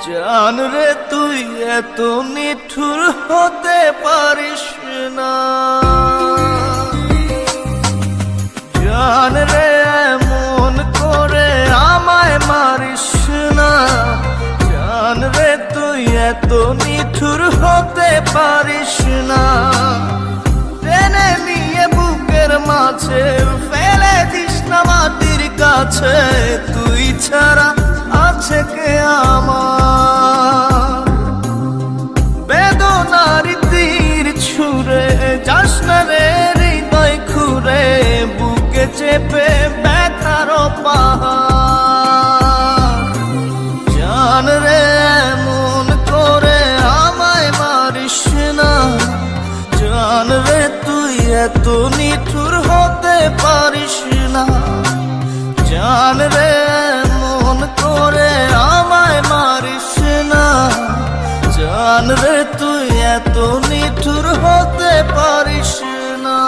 জান রে তুই এত নিঠুর হতে পারিস না, জান রে এমন করে আমায় মারিস না, জান রে তুই এত নিঠুর হতে পারিস না। টেনে নিয়ে বুকের মাঝে ফেলে দিস না মাটির কাছে, তুই ছাড়া আছে কে আমার। বেদনার তীর ছুঁড়ে যাস না রে হৃদয় খুঁড়ে, বুকে চেপে ব্যথার পাহাড়। জান রে এমন করে আমায় মারিস না, জান রে তুই এত নিঠুর হতে পারিস না, জান রে এমন করে আমায় মারিস না, জান রে তুই এত নিঠুর হতে পারিস না।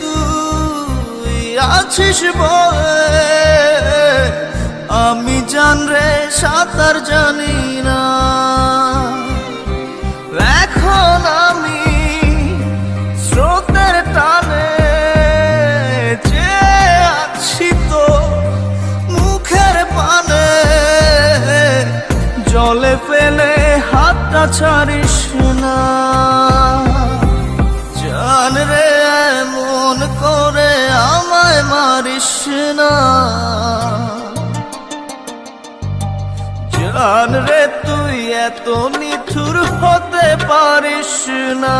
তুই আছিস বলে আমি জান রে সাঁতার জানি না, এখন আমি স্রোতের টানে চেয়ে আছি তো মুখের পানে, জলে ফেলে হাতটা ছাড়িস না, জান রে এমন করে আমায় মারিস না, জান রে তুই এত নিঠুর হতে পারিস না।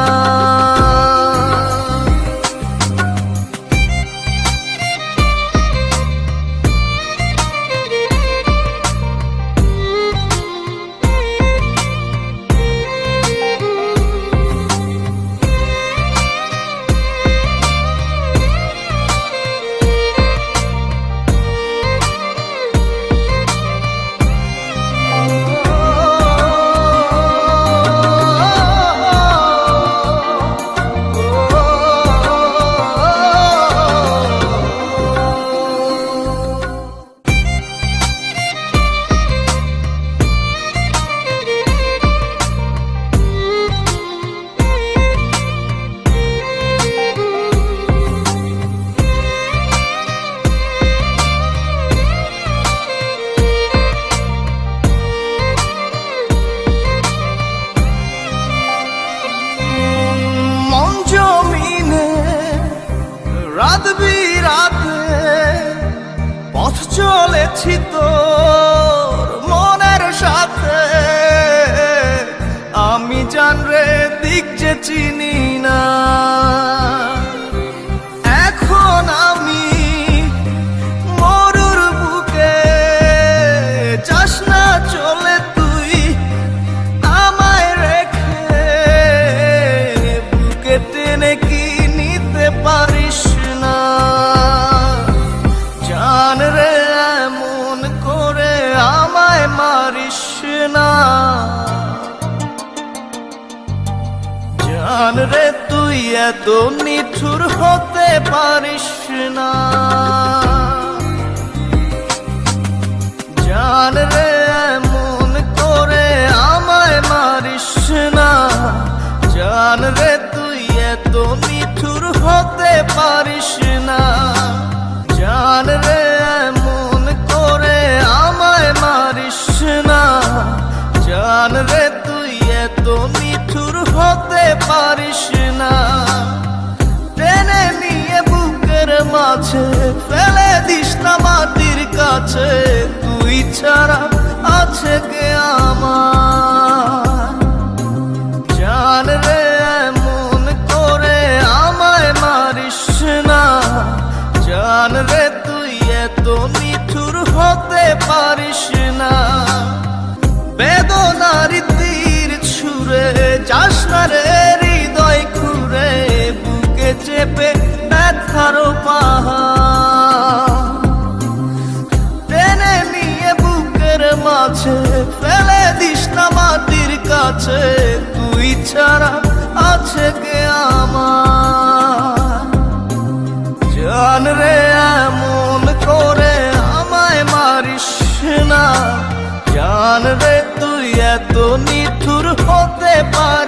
রাত বিরাতে পথ চলেছি তোর মনের সাথে, আমি জান রে দিক যে চিনি না, এখন আমি মরুর বুকে, যাস না চলে তুই আমায় রেখে, বুকে টেনে কি নিতে পারিস না, জান রে এমন করে আমায় মারিস না, জান রে তুই এত নিঠুর হতে পারিস না, জান রে এমন করে আমায় মারিস না, জান রে তুই এত নিঠুর হতে পারিস না, জান রে এমন করে আমায় মারিস না, জান রে তুই এত নিঠুর হতে পারিস না। টেনে নিয়ে বুকের মাঝে ফেলে দিস না মাটির কাছে, তুই ছাড়া আছে কে আমার। জান রে এমন করে আমায় মারিস না, জান রে তুই এত নিঠুর হতে পারিস না, বেদনার তীর ছুঁড়ে যাস না রে হৃদয় খুঁড়ে, বুকে চেপে ব্যথার পাহাড় টেনে নিয়ে বুকের মাঝে ফেলে দিস না মাটির কাছে, তুই ছাড়া আছে কে আমার। জান রে এমন করে আমায় মারিস না, জান রে তুই এত নিঠুর হতে পারিস